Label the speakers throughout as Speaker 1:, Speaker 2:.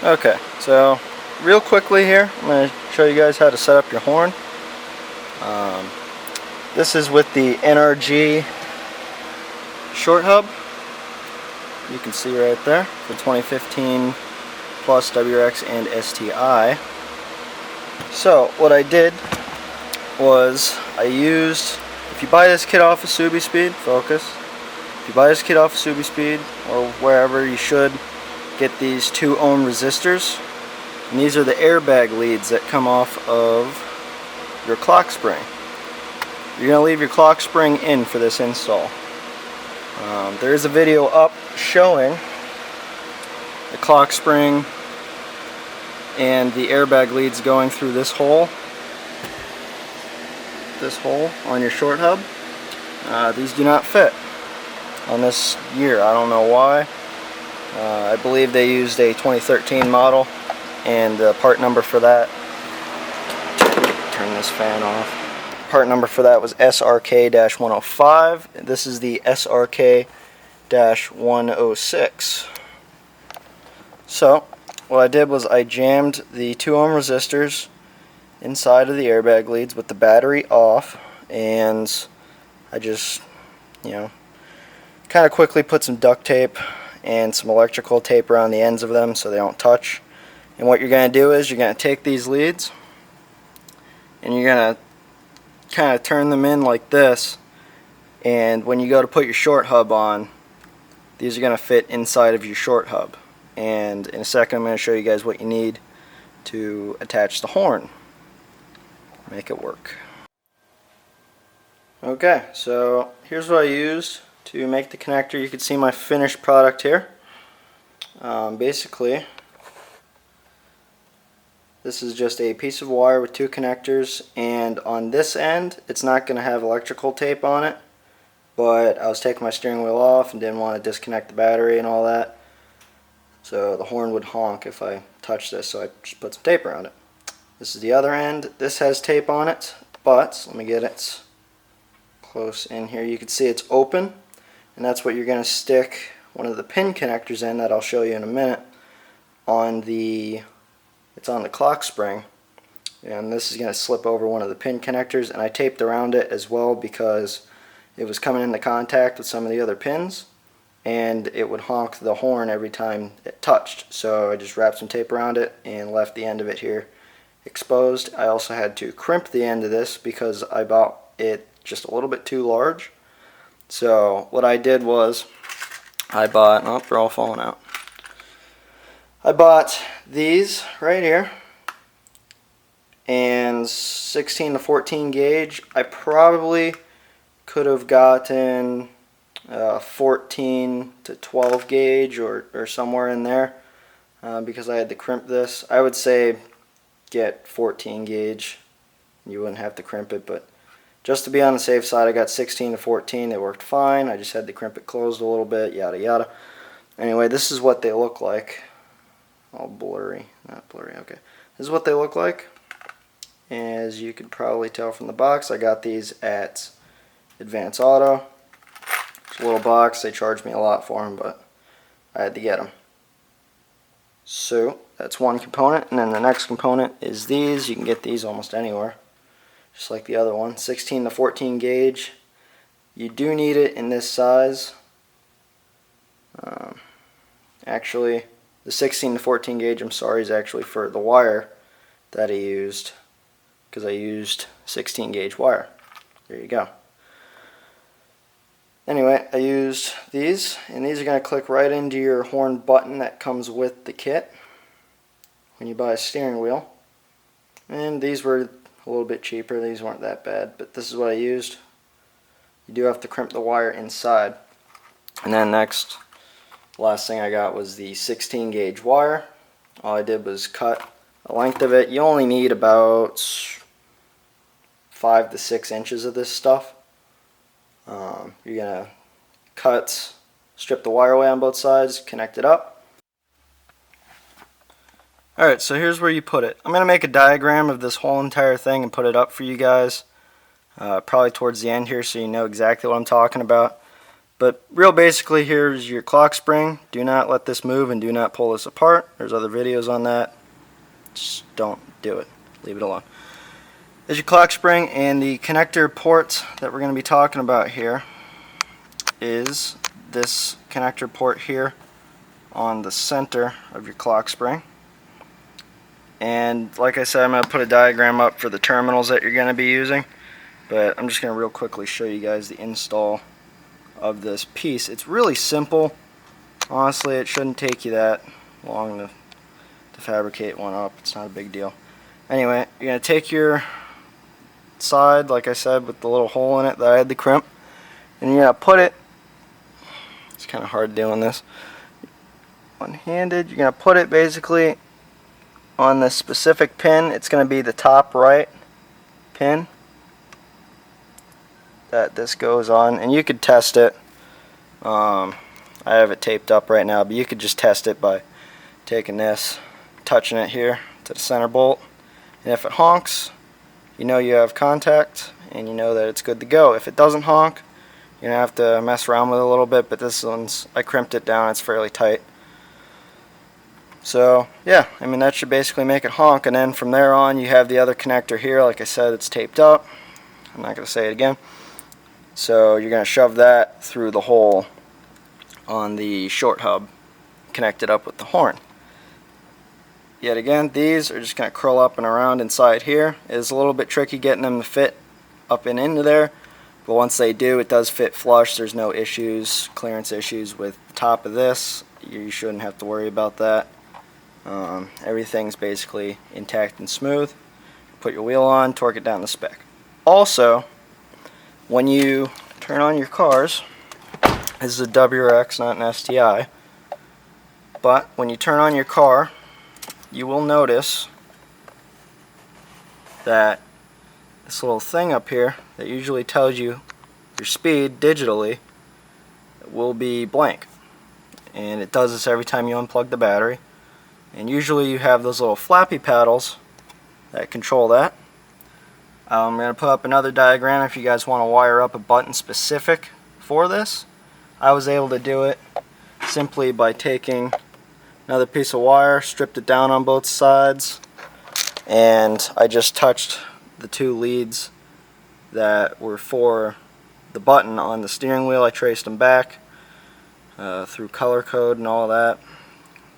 Speaker 1: Okay, so real quickly here, I'm going to show you guys how to set up your horn. This is with the NRG short hub. You can see right there, the 2015 plus WRX and STI. So what I did was I used, if you buy this kit off of Subi Speed, focus. If you buy this kit off of Subi Speed or wherever, you should get these 2 ohm resistors. And these are the airbag leads that come off of your clock spring. You're going to leave your clock spring in for this install. There is a video up showing the clock spring and the airbag leads going through this hole on your short hub. These do not fit on this year. I don't know why. I believe they used a 2013 model, and the part number for that, turn this fan off, part number for that was SRK-105. This is the SRK-106. So what I did was I jammed the 2 ohm resistors inside of the airbag leads with the battery off, and I just, kind of quickly put some duct tape and some electrical tape around the ends of them so they don't touch. And what you're going to do is you're going to take these leads and you're going to kind of turn them in like this, and when you go to put your short hub on, these are going to fit inside of your short hub. And in a second I'm going to show you guys what you need to attach the horn. Make it work. Okay, so here's what I used to make the connector. You can see my finished product here. Basically, this is just a piece of wire with 2 connectors, and on this end it's not going to have electrical tape on it, but I was taking my steering wheel off and didn't want to disconnect the battery and all that, so the horn would honk if I touched this, so I just put some tape around it. This is the other end. This has tape on it, but let me get it close in here. You can see it's open, and that's what you're going to stick one of the pin connectors in that I'll show you in a minute. It's on the clock spring, and this is going to slip over one of the pin connectors, and I taped around it as well because it was coming into contact with some of the other pins and it would honk the horn every time it touched. So I just wrapped some tape around it and left the end of it here exposed. I also had to crimp the end of this because I bought it just a little bit too large. So what I did was I bought, oh, they're all falling out. I bought these right here, and 16 to 14 gauge. I probably could have gotten 14 to 12 gauge or somewhere in there because I had to crimp this. I would say get 14 gauge. You wouldn't have to crimp it, but just to be on the safe side, I got 16 to 14. They worked fine. I just had to crimp it closed a little bit, yada yada. Anyway, this is what they look like. All blurry, not blurry, okay. This is what they look like. As you can probably tell from the box, I got these at Advance Auto. It's a little box. They charged me a lot for them, but I had to get them. So that's one component, and then the next component is these. You can get these almost anywhere, just like the other one. 16 to 14 gauge. You do need it in this size. Actually, the 16 to 14 gauge, I'm sorry, is actually for the wire that I used, because I used 16 gauge wire. There you go. Anyway, I used these, and these are going to click right into your horn button that comes with the kit when you buy a steering wheel. And these were a little bit cheaper. These weren't that bad, but this is what I used. You do have to crimp the wire inside. And then next, the last thing I got was the 16 gauge wire. All I did was cut the length of it. You only need about 5 to 6 inches of this stuff. You're going to strip the wire away on both sides, connect it up. Alright, so here's where you put it. I'm going to make a diagram of this whole entire thing and put it up for you guys, probably towards the end here so you know exactly what I'm talking about. But real basically, here's your clock spring. Do not let this move and do not pull this apart. There's other videos on that. Just don't do it. Leave it alone. There's your clock spring, and the connector port that we're going to be talking about here is this connector port here on the center of your clock spring. And like I said, I'm going to put a diagram up for the terminals that you're going to be using, but I'm just going to real quickly show you guys the install of this piece. It's really simple. Honestly, it shouldn't take you that long to fabricate one up. It's not a big deal. Anyway, you're going to take your side, like I said, with the little hole in it that I had to crimp, and you're going to put it, it's kind of hard doing this one-handed, you're going to put it basically on this specific pin. It's going to be the top right pin that this goes on, and you could test it. I have it taped up right now, but you could just test it by taking this, touching it here to the center bolt, and if it honks, you know you have contact and you know that it's good to go. If it doesn't honk, you're gonna have to mess around with it a little bit, but this one's, I crimped it down, it's fairly tight. So yeah, I mean that should basically make it honk, and then from there on you have the other connector here. Like I said, it's taped up. I'm not going to say it again. So you're going to shove that through the hole on the short hub, connect it up with the horn. Yet again, these are just going to curl up and around inside here. It's a little bit tricky getting them to fit up and into there, but once they do, it does fit flush. There's no issues, clearance issues with the top of this. You shouldn't have to worry about that. Everything's basically intact and smooth. Put your wheel on, torque it down to spec. Also, when you turn on your cars, this is a WRX, not an STI, but when you turn on your car, you will notice that this little thing up here that usually tells you your speed digitally will be blank. And it does this every time you unplug the battery. And usually you have those little flappy paddles that control that. I'm going to put up another diagram if you guys want to wire up a button specific for this. I was able to do it simply by taking another piece of wire, stripped it down on both sides, and I just touched the two leads that were for the button on the steering wheel. I traced them back through color code and all that.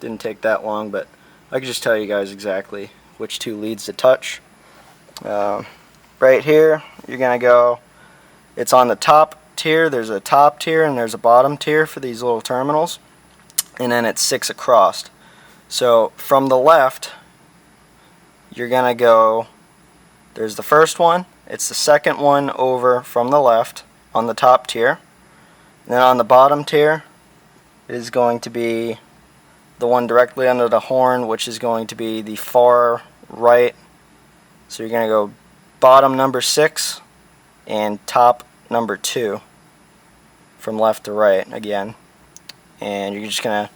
Speaker 1: Didn't take that long, but I could just tell you guys exactly which two leads to touch. Right here, you're going to go, it's on the top tier. There's a top tier and there's a bottom tier for these little terminals, and then it's 6 across. So from the left, you're going to go, there's the first one, it's the second one over from the left on the top tier. And then on the bottom tier, it is going to be the one directly under the horn, which is going to be the far right. So you're going to go bottom number 6 and top number 2 from left to right again. And you're just going to,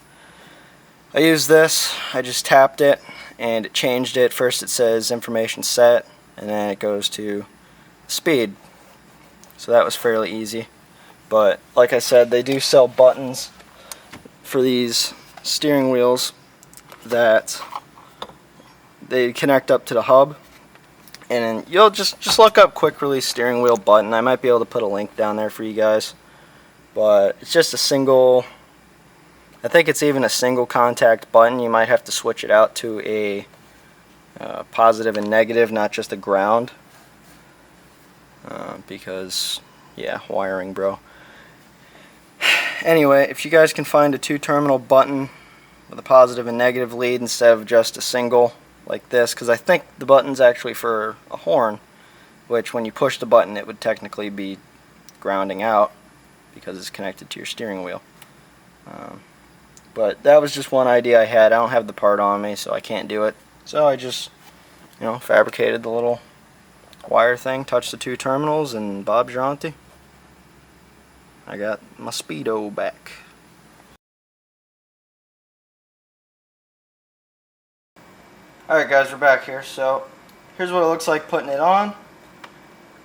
Speaker 1: I use this, I just tapped it and it changed it. First it says information set, and then it goes to speed. So that was fairly easy. But like I said, they do sell buttons for these steering wheels that they connect up to the hub, and then you'll just look up quick release steering wheel button. I might be able to put a link down there for you guys, but it's just a single, I think it's even a single contact button. You might have to switch it out to a positive and negative, not just a ground, because yeah, wiring, bro. Anyway, if you guys can find a 2-terminal button with a positive and negative lead instead of just a single like this, because I think the button's actually for a horn, which when you push the button it would technically be grounding out because it's connected to your steering wheel. But that was just one idea I had. I don't have the part on me, so I can't do it. So I just, fabricated the little wire thing, touched the 2 terminals, and Bob's your auntie. I got my Speedo back. Alright guys, we're back here. So here's what it looks like putting it on.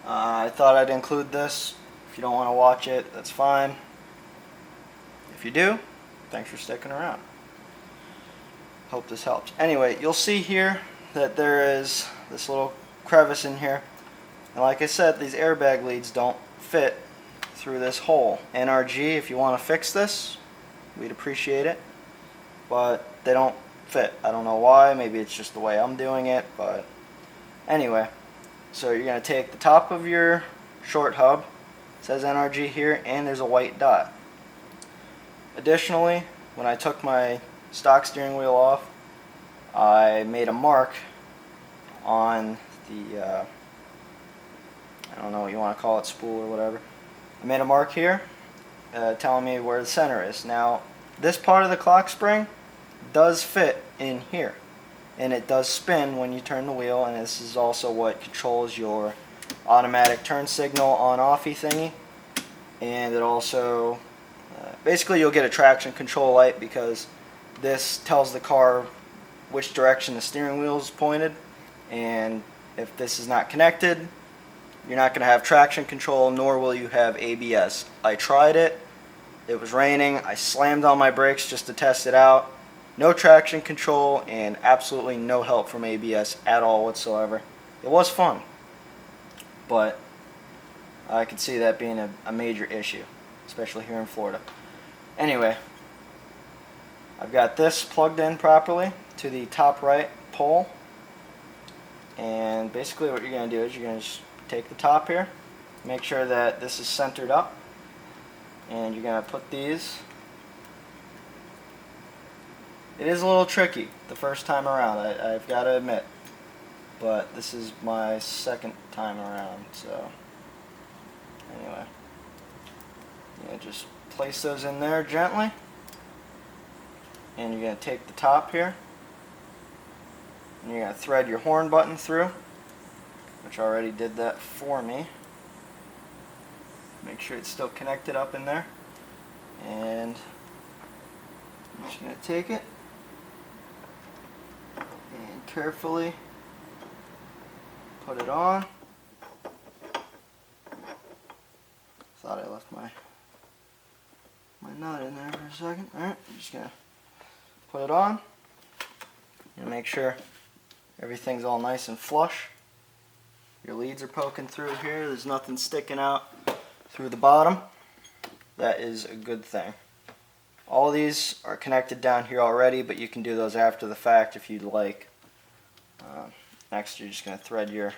Speaker 1: I thought I'd include this. If you don't want to watch it, that's fine. If you do, thanks for sticking around. Hope this helps. Anyway, you'll see here that there is this little crevice in here. And like I said, these airbag leads don't fit through this hole. NRG, if you want to fix this, we'd appreciate it. But they don't fit. I don't know why. Maybe it's just the way I'm doing it. But anyway, so you're going to take the top of your short hub. It says NRG here, and there's a white dot. Additionally, when I took my stock steering wheel off, I made a mark on the I don't know what you want to call it, spool or whatever. I made a mark here telling me where the center is. Now this part of the clock spring does fit in here, and it does spin when you turn the wheel, and this is also what controls your automatic turn signal on-offy thingy. And it also basically you'll get a traction control light because this tells the car which direction the steering wheel is pointed, and if this is not connected, you're not going to have traction control, nor will you have ABS. I tried it. It was raining. I slammed on my brakes just to test it out. No traction control and absolutely no help from ABS at all whatsoever. It was fun, but I could see that being a major issue, especially here in Florida. Anyway, I've got this plugged in properly to the top right pole, and basically what you're going to do is you're going to just take the top here, make sure that this is centered up, and you're going to put these. It is a little tricky the first time around, I've got to admit, but this is my second time around, so anyway, just place those in there gently, and you're going to take the top here, and you're going to thread your horn button through, which already did that for me. Make sure it's still connected up in there, and I'm just going to take it and carefully put it on. Thought I left my nut in there for a second. Alright, I'm just going to put it on and make sure everything's all nice and flush. Your leads are poking through here. There's nothing sticking out through the bottom. That is a good thing. All of these are connected down here already, but you can do those after the fact if you'd like. Next, you're just going to thread your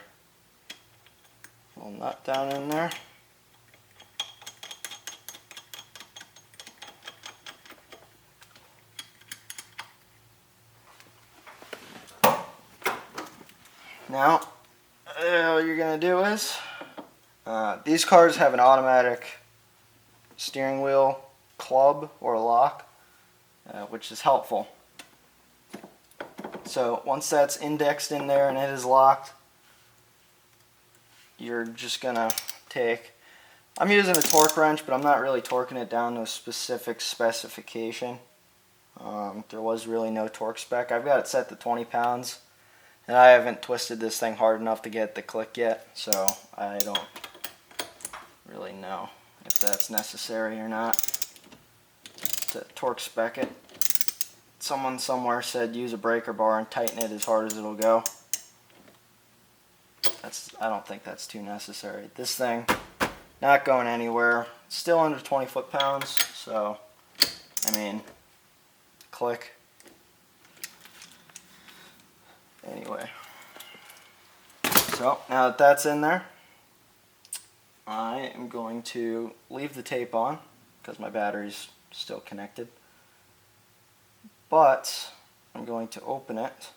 Speaker 1: little nut down in there. Now, what you're going to do is, these cars have an automatic steering wheel club or lock, which is helpful. So once that's indexed in there and it is locked, you're just going to take, I'm using a torque wrench, but I'm not really torquing it down to a specific specification. There was really no torque spec. I've got it set to 20 pounds. And I haven't twisted this thing hard enough to get the click yet, so I don't really know if that's necessary or not to torque spec it. Someone somewhere said use a breaker bar and tighten it as hard as it'll go. I don't think that's too necessary. This thing, not going anywhere, still under 20 foot-pounds, so, I mean, click. Anyway, so now that that's in there, I am going to leave the tape on because my battery's still connected, but I'm going to open it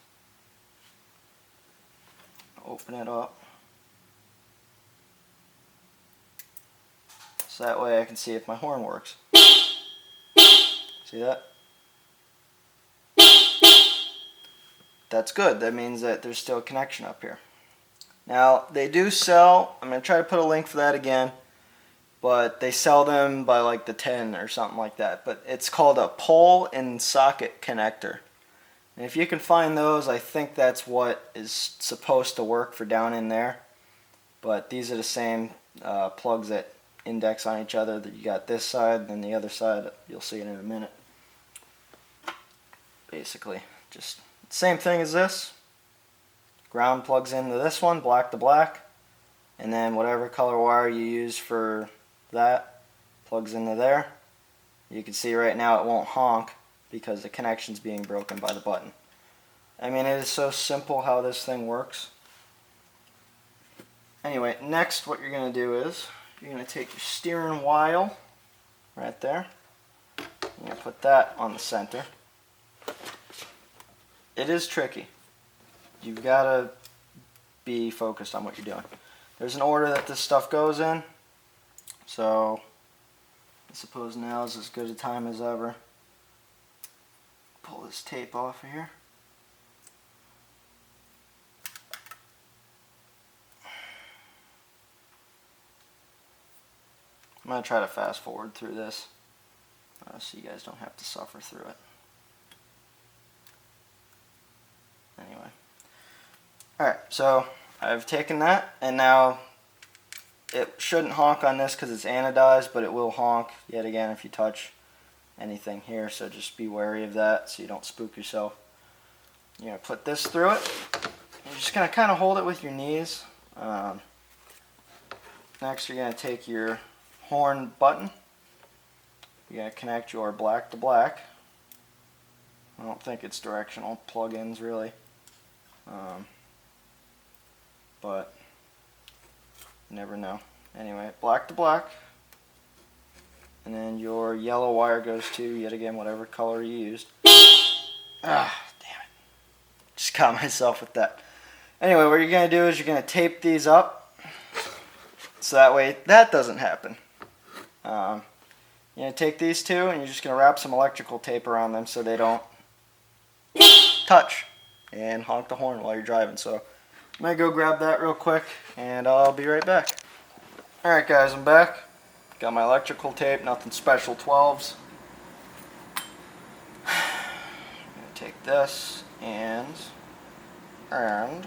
Speaker 1: up so that way I can see if my horn works. See that? That's good. That means that there's still a connection up here. Now, they do sell, I'm going to try to put a link for that again, but they sell them by like the 10 or something like that. But it's called a pole and socket connector. And if you can find those, I think that's what is supposed to work for down in there. But these are the same plugs that index on each other. That you got this side, then the other side. You'll see it in a minute. Basically, just same thing as this. Ground plugs into this one, black to black, and then whatever color wire you use for that plugs into there. You can see right now it won't honk because the connection's being broken by the button. I mean, it is so simple how this thing works. Anyway, next what you're going to do is you're going to take your steering wheel right there. You're going to put that on the center. It is tricky. You've got to be focused on what you're doing. There's an order that this stuff goes in, so I suppose now is as good a time as ever. Pull this tape off of here. I'm going to try to fast forward through this so you guys don't have to suffer through it. Anyway. Alright, so I've taken that, and now it shouldn't honk on this because it's anodized, but it will honk yet again if you touch anything here, so just be wary of that so you don't spook yourself. You're going to put this through it. You're just going to kind of hold it with your knees. Next you're going to take your horn button. You're going to connect your black to black. I don't think it's directional plug-ins really. But you never know. Anyway, black to black. And then your yellow wire goes to, yet again, whatever color you used. Ah, damn it. Just caught myself with that. Anyway, what you're going to do is you're going to tape these up. So that way that doesn't happen. You're going to take these two and you're just going to wrap some electrical tape around them so they don't touch and honk the horn while you're driving. So I'm going to go grab that real quick and I'll be right back. Alright guys, I'm back. Got my electrical tape, nothing special, 12s. I'm going to take this and I'm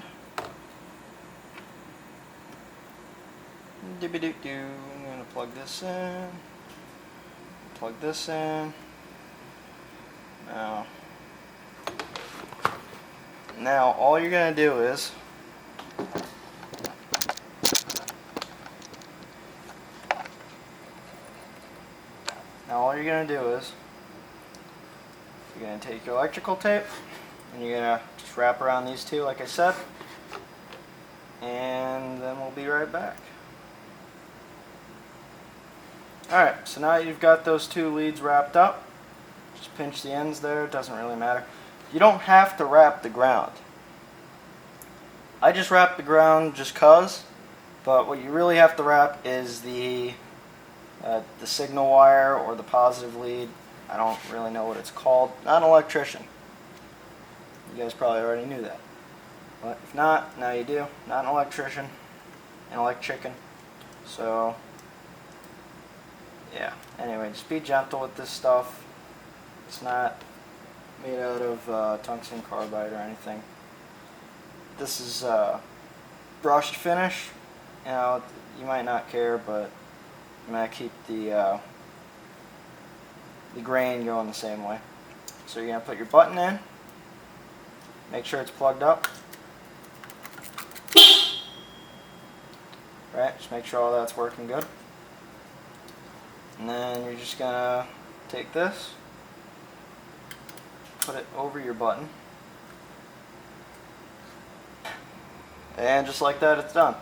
Speaker 1: going to plug this in. Plug this in. Now all you're going to do is you're going to take your electrical tape and you're going to just wrap around these two like I said, and then we'll be right back. Alright, so now you've got those two leads wrapped up. Just pinch the ends there, it doesn't really matter. You don't have to wrap the ground. I just wrap the ground just cause, but what you really have to wrap is the signal wire or the positive lead. I don't really know what it's called. Not an electrician. You guys probably already knew that. But if not, now you do. Not an electrician, an electrician. So yeah, anyway, just be gentle with this stuff. It's not made out of tungsten carbide or anything. This is brushed finish. You know, you might not care, but I'm going to keep the grain going the same way. So you're going to put your button in, make sure it's plugged up. Right, just make sure all that's working good. And then you're just going to take this, put it over your button, and just like that it's done.